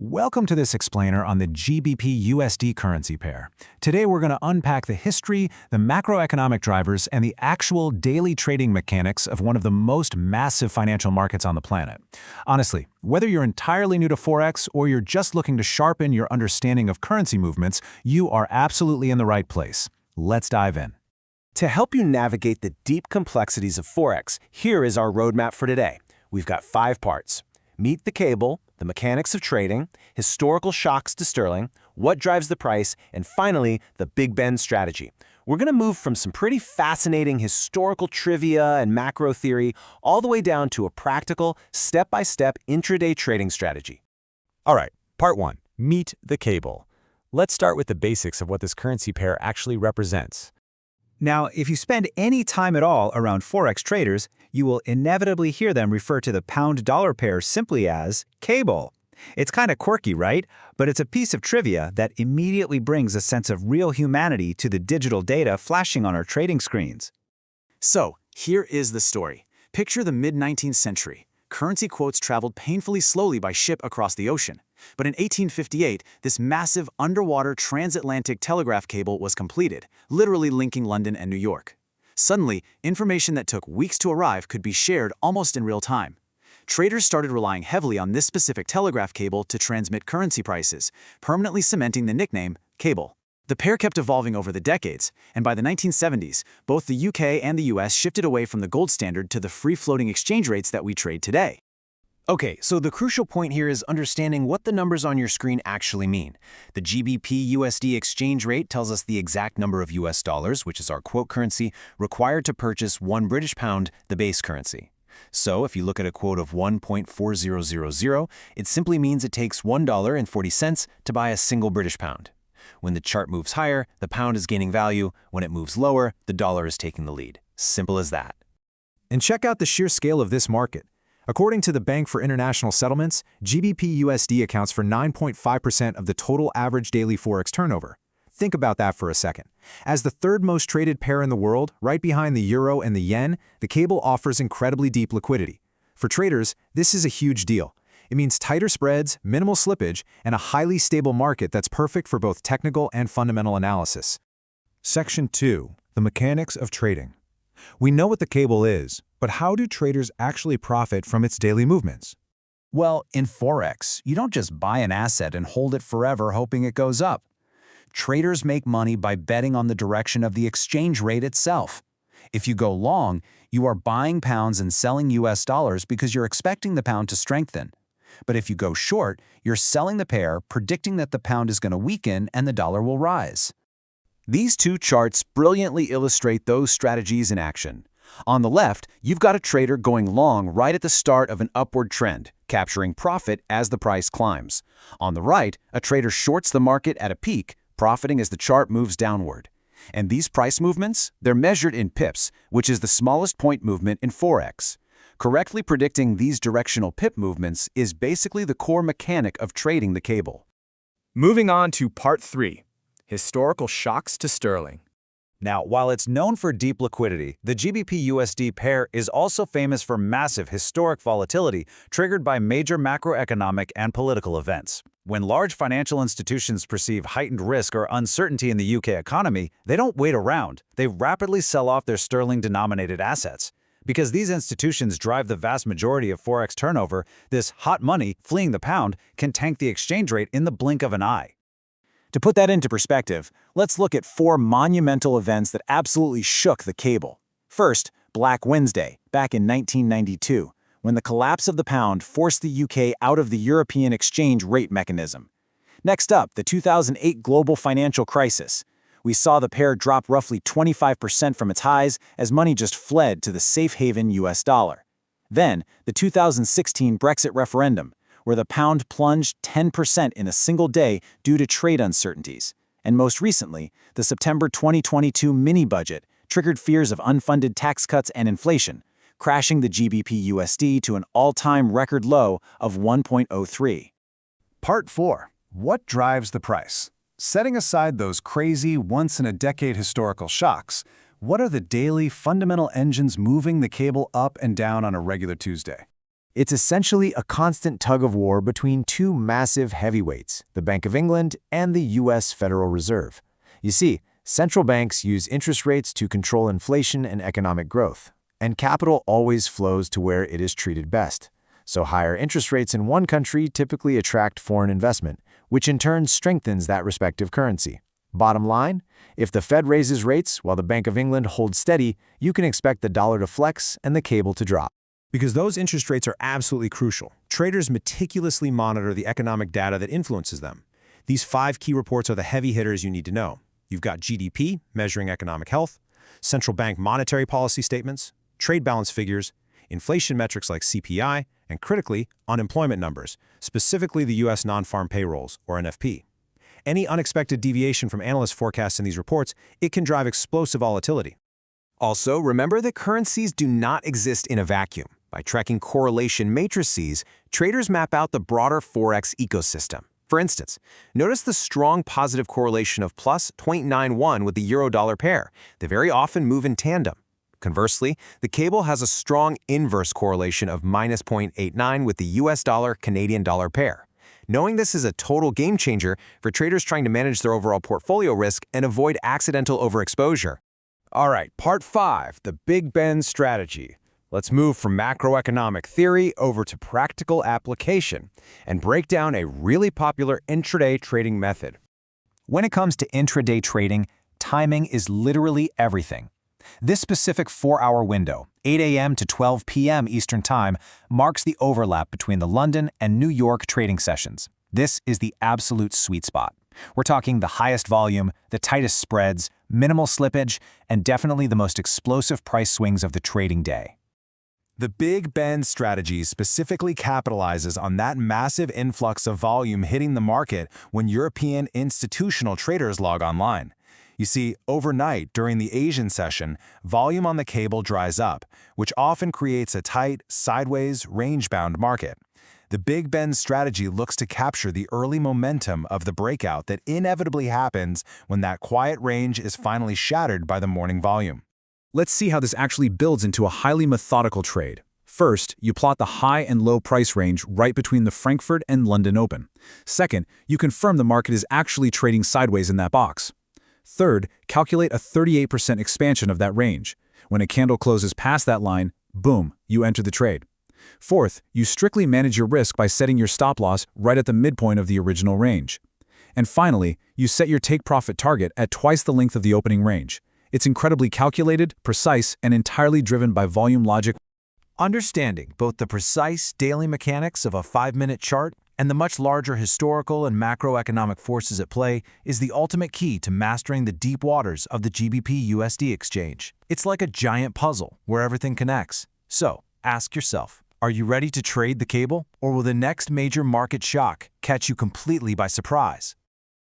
Welcome to this explainer on the GBP-USD currency pair. Today we're going to unpack the history, the macroeconomic drivers, and the actual daily trading mechanics of one of the most massive financial markets on the planet. Honestly, whether you're entirely new to Forex or you're just looking to sharpen your understanding of currency movements, you are absolutely in the right place. Let's dive in. To help you navigate the deep complexities of Forex, here is our roadmap for today. We've got 5 parts. Meet the cable, the mechanics of trading, historical shocks to sterling, what drives the price, and finally, the Big Ben strategy. We're going to move from some pretty fascinating historical trivia and macro theory all the way down to a practical, step-by-step intraday trading strategy. All right, part 1, meet the cable. Let's start with the basics of what this currency pair actually represents. Now, if you spend any time at all around Forex traders, you will inevitably hear them refer to the pound-dollar pair simply as cable. It's kind of quirky, right? But it's a piece of trivia that immediately brings a sense of real humanity to the digital data flashing on our trading screens. So, here is the story. Picture the mid-19th century. Currency quotes traveled painfully slowly by ship across the ocean. But in 1858, this massive underwater transatlantic telegraph cable was completed, literally linking London and New York. Suddenly, information that took weeks to arrive could be shared almost in real time. Traders started relying heavily on this specific telegraph cable to transmit currency prices, permanently cementing the nickname cable. The pair kept evolving over the decades, and by the 1970s, both the UK and the US shifted away from the gold standard to the free-floating exchange rates that we trade today. Okay, so the crucial point here is understanding what the numbers on your screen actually mean. The GBP-USD exchange rate tells us the exact number of US dollars, which is our quote currency, required to purchase 1 British pound, the base currency. So if you look at a quote of 1.4000, it simply means it takes $1.40 to buy a single British pound. When the chart moves higher, the pound is gaining value. When it moves lower, the dollar is taking the lead. Simple as that. And check out the sheer scale of this market. According to the Bank for International Settlements, GBP-USD accounts for 9.5% of the total average daily Forex turnover. Think about that for a second. As the third most traded pair in the world, right behind the euro and the yen, the cable offers incredibly deep liquidity. For traders, this is a huge deal. It means tighter spreads, minimal slippage, and a highly stable market that's perfect for both technical and fundamental analysis. Section 2. The mechanics of trading. We know what the cable is, but how do traders actually profit from its daily movements? Well, in Forex, you don't just buy an asset and hold it forever hoping it goes up. Traders make money by betting on the direction of the exchange rate itself. If you go long, you are buying pounds and selling US dollars because you're expecting the pound to strengthen. But if you go short, you're selling the pair, predicting that the pound is going to weaken and the dollar will rise. These two charts brilliantly illustrate those strategies in action. On the left, you've got a trader going long right at the start of an upward trend, capturing profit as the price climbs. On the right, a trader shorts the market at a peak, profiting as the chart moves downward. And these price movements, they're measured in pips, which is the smallest point movement in Forex. Correctly predicting these directional pip movements is basically the core mechanic of trading the cable. Moving on to part 3, historical shocks to sterling. Now, while it's known for deep liquidity, the GBP-USD pair is also famous for massive historic volatility triggered by major macroeconomic and political events. When large financial institutions perceive heightened risk or uncertainty in the UK economy, they don't wait around. They rapidly sell off their sterling-denominated assets. Because these institutions drive the vast majority of Forex turnover, this hot money fleeing the pound can tank the exchange rate in the blink of an eye. To put that into perspective, let's look at 4 monumental events that absolutely shook the cable. First, Black Wednesday, back in 1992, when the collapse of the pound forced the UK out of the European exchange rate mechanism. Next up, the 2008 global financial crisis. We saw the pair drop roughly 25% from its highs as money just fled to the safe haven US dollar. Then, the 2016 Brexit referendum, where the pound plunged 10% in a single day due to trade uncertainties. And most recently, the September 2022 mini-budget triggered fears of unfunded tax cuts and inflation, crashing the GBP-USD to an all-time record low of 1.03. Part 4. What drives the price? Setting aside those crazy, once-in-a-decade historical shocks, what are the daily, fundamental engines moving the cable up and down on a regular Tuesday? It's essentially a constant tug-of-war between two massive heavyweights, the Bank of England and the U.S. Federal Reserve. You see, central banks use interest rates to control inflation and economic growth, and capital always flows to where it is treated best. So higher interest rates in one country typically attract foreign investment, which in turn strengthens that respective currency. Bottom line, if the Fed raises rates while the Bank of England holds steady, you can expect the dollar to flex and the cable to drop. Because those interest rates are absolutely crucial, traders meticulously monitor the economic data that influences them. These 5 key reports are the heavy hitters you need to know. You've got GDP, measuring economic health, central bank monetary policy statements, trade balance figures, inflation metrics like CPI, and critically, unemployment numbers, specifically the U.S. non-farm payrolls, or NFP. Any unexpected deviation from analyst forecasts in these reports, it can drive explosive volatility. Also, remember that currencies do not exist in a vacuum. By tracking correlation matrices, traders map out the broader Forex ecosystem. For instance, notice the strong positive correlation of plus 0.91 with the euro-dollar pair. They very often move in tandem. Conversely, the cable has a strong inverse correlation of minus 0.89 with the US dollar-Canadian dollar pair. Knowing this is a total game changer for traders trying to manage their overall portfolio risk and avoid accidental overexposure. All right, part 5, the Big Ben strategy. Let's move from macroeconomic theory over to practical application and break down a really popular intraday trading method. When it comes to intraday trading, timing is literally everything. This specific 4-hour window, 8 a.m. to 12 p.m. Eastern Time, marks the overlap between the London and New York trading sessions. This is the absolute sweet spot. We're talking the highest volume, the tightest spreads, minimal slippage, and definitely the most explosive price swings of the trading day. The Big Ben strategy specifically capitalizes on that massive influx of volume hitting the market when European institutional traders log online. You see, overnight during the Asian session, volume on the cable dries up, which often creates a tight, sideways, range-bound market. The Big Ben strategy looks to capture the early momentum of the breakout that inevitably happens when that quiet range is finally shattered by the morning volume. Let's see how this actually builds into a highly methodical trade. First, you plot the high and low price range right between the Frankfurt and London Open. Second, you confirm the market is actually trading sideways in that box. Third, calculate a 38% expansion of that range. When a candle closes past that line, boom, you enter the trade. Fourth, you strictly manage your risk by setting your stop loss right at the midpoint of the original range. And finally, you set your take-profit target at twice the length of the opening range. It's incredibly calculated, precise, and entirely driven by volume logic. Understanding both the precise daily mechanics of a 5-minute chart and the much larger historical and macroeconomic forces at play is the ultimate key to mastering the deep waters of the GBP-USD exchange. It's like a giant puzzle where everything connects. So, ask yourself, are you ready to trade the cable, or will the next major market shock catch you completely by surprise?